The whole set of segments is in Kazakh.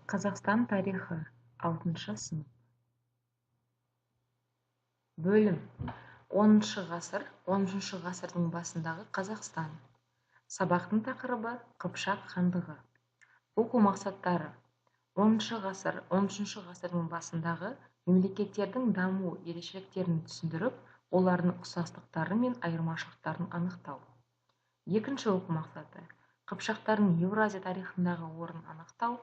Қазақстан тарихы 6 сынып. Бөлім 10 ғасыр 13 ғасырдың басындағы Қазақстан. Сабақтың тақырыбы Қыпшақ хандығы. Оқу мақсаттары 10 ғасыр 13 ғасырдың басындағы мемлекеттердің даму ерекшеліктерін түсіндіріп, олардың ұқсастықтары мен айырмашылықтарын анықтау. Екінші оқу мақсаты Қыпшақтардың Еуразия тарихындағы орнын анықтау,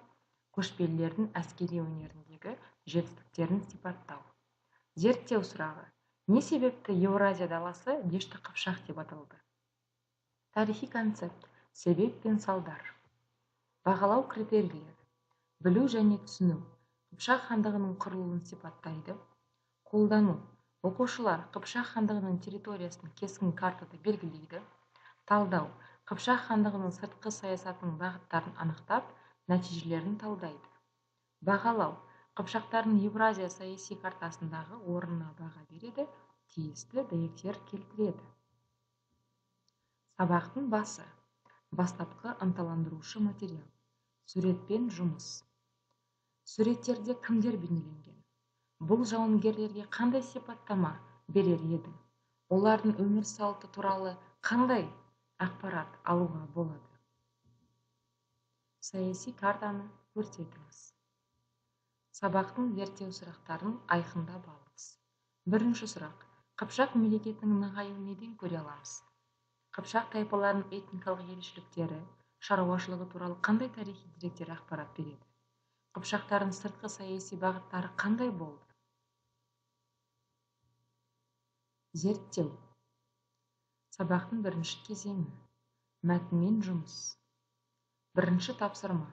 көшпелілердің әскери өнеріндегі жетістіктерін сипаттау. Зерттеу сұрағы: не себепті Еуразия даласы Дешті Қыпшақ деп аталды? Тарихи концепт: себеп пен салдар. Бағалау критерийлері: білу және түсіну, Қыпшақ хандығының құрылуын сипаттайды. Қолдану: оқушылар Қыпшақ хандығының территориясын кескін картада белгілейді. Талдау: Қыпшақ хандығының сыртқы саясатының бағыттарын анықтап, нәтижелерін талдайды. Бағалау: Қыпшақтардың Евразия саяси картасындағы орнына баға береді, тиісті дәйектер келтіреді. Сабақтың басы: бастапқы ынталандырушы материал. Суретпен жұмыс. Суреттерде кімдер бейнеленген? Бұл жауынгерлерге қандай сипаттама берер еді? Олардың өмір салты туралы қандай ақпарат алуға болады? Саяси картаны көрсетіңіз. Сабақтың зерттеу сұрақтарын айқындап алыңыз. Бірінші сұрақ: Қыпшақ мемлекетінің нығаюын неден көре аламыз? Қыпшақ тайпаларының этникалық ерекшеліктері, шаруашылығы туралы қандай тарихи деректер ақпарат береді? Қыпшақтардың сыртқы саяси бағыттары қандай болды? Зерттеу. Сабақтың бірінші кезеңі: мәтінмен жұмыс. Бірінші тапсырма: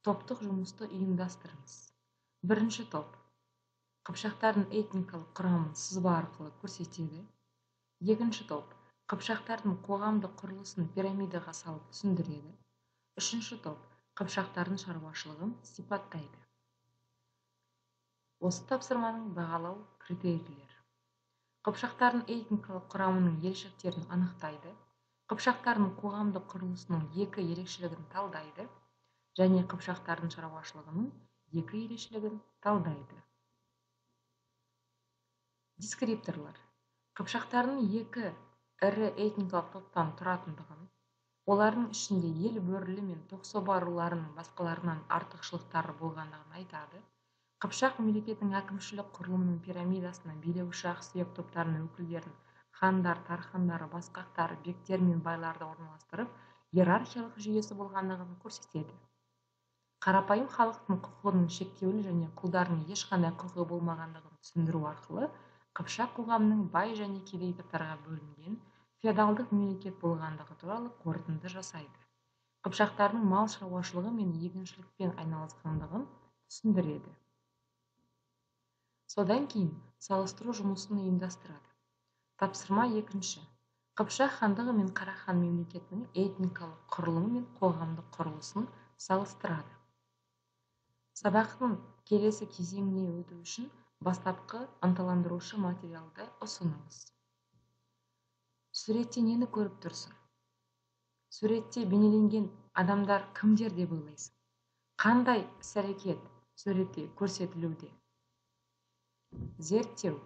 топтық жұмысты ұйымдастырыңыз. Бірінші топ: Қыпшақтардың этникалық құрамын сызба арқылы көрсетеді. Екінші топ: Қыпшақтардың қоғамдық құрылысын пирамидаға салып түсіндіреді. Үшінші топ: Қыпшақтардың шаруашылығын сипаттайды. Осы тапсырманың бағалау критерийлері: Қыпшақтардың этникалық құрамының ерекшеліктерін анықтайды, Қыпшақтардың қоғамдық құрылысының екі ерекшелігін талдайды және Қыпшақтардың шаруашылығының екі ерекшелігін талдайды. Дескрипторлар: Қыпшақтардың екі ірі этникалық топтан тұратындығын, олардың ішінде ел бөрілі мен тоқсоба руларының басқаларынан артықшылықтары болғандығын айтады. Қыпшақ мемлекетінің әкімшілік құрылымының пирамидасына билеуші ақсүйек топтарының өкілдерін хандар, тархандар, басқақтар, бектер мен байларды орналастырып, иерархиялық жүйесі болғандығын көрсетеді. Қарапайым халықтың құқығының шектеулі және құлдардың ешқандай құқығы болмағандығын түсіндіру арқылы Қыпшақ қоғамының бай және кедей топтарға бөлінген феодалдық мемлекет болғандығы туралы қорытынды жасайды. Қыпшақтардың мал шаруашылығы мен егіншілікпен айналысқандығын түсіндіреді. Содан кейін салыстыру жұмысын ұйымдастырады. Тапсырма екінші: Қыпшақ хандығы мен Қарахан мемлекетінің этникалық құрылымы мен қоғамдық құрылысын салыстырады. Сабақтың келесі кезеңіне өту үшін бастапқы ынталандырушы материалды ұсыныңыз. Суретте нені көріп тұрсың? Суретте бейнеленген адамдар кімдер деп ойлайсың? Қандай іс-әрекет суретте көрсетілуде? Зерттеу.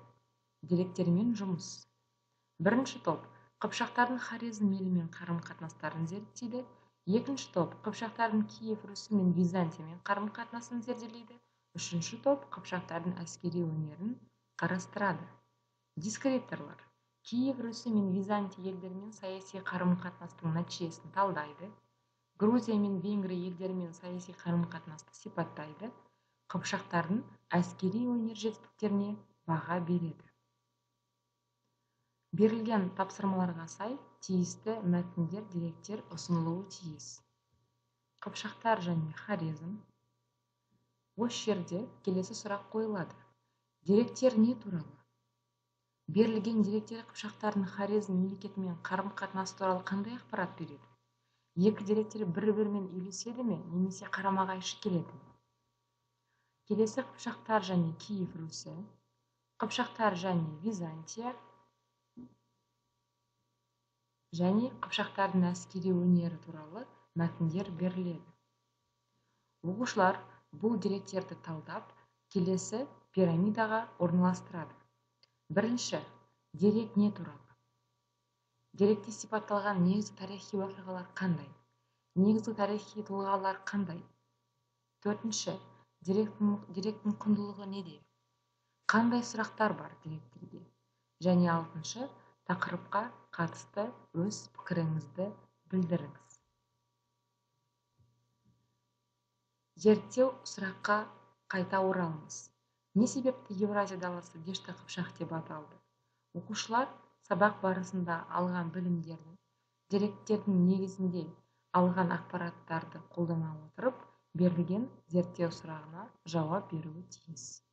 Деректермен жұмыс. Бірінші топ Қыпшақтардың Хорезм елімен қарым-қатынастарын зерттейді. Екінші топ Қыпшақтардың Киев Русі мен Византиямен қарым-қатынасын зерделейді. Үшінші топ Қыпшақтардың әскери өнерін қарастырады. Дескрипторлар: Киев Русі мен Византия елдерімен саяси қарым-қатынастың нәтижесін талдайды. Грузия мен Венгрия елдерімен саяси қарым-қатынасты сипаттайды. Қыпшақтардың әскери өнер жетістіктеріне баға береді. Берілген тапсырмаларға сай тиісті мәтіндер, деректер ұсынылуы тиіс. Қыпшақтар және Хорезм. Осы жерде келесі сұрақ қойылады: деректер не туралы? Берілген деректер Қыпшақтардың Хорезм мемлекетімен қарым-қатынасы туралы қандай ақпарат береді? Екі деректер бір-бірімен үйлеседі ме, немесе қарама-қайшы келеді ме? Келесі Қыпшақтар және Киев Русі, Қыпшақтар және Византия және Қыпшақтардың әскери өнері туралы мәтіндер беріледі. Оқушылар бұл деректерді талдап келесі пирамидаға орналастырады. Бірінші, дерек не туралы? Деректе сипатталған негізгі тарихи оқиғалар қандай? Негізгі тарихи тұлғалар қандай? Төртінші, деректің құндылығы неде? Қандай сұрақтар бар деректерде? Және алтыншы, тақырыпқа қатысты өз пікіріңізді білдіріңіз. Зерттеу сұраққа қайта оралыңыз. Не себепті Евразия даласы дешті қыпшақ деп аталды? Оқушылар сабақ барысында алған білімдерін, деректердің негізінде алған ақпараттарды қолдана отырып, берілген зерттеу сұрағына жауап беруі тиіс.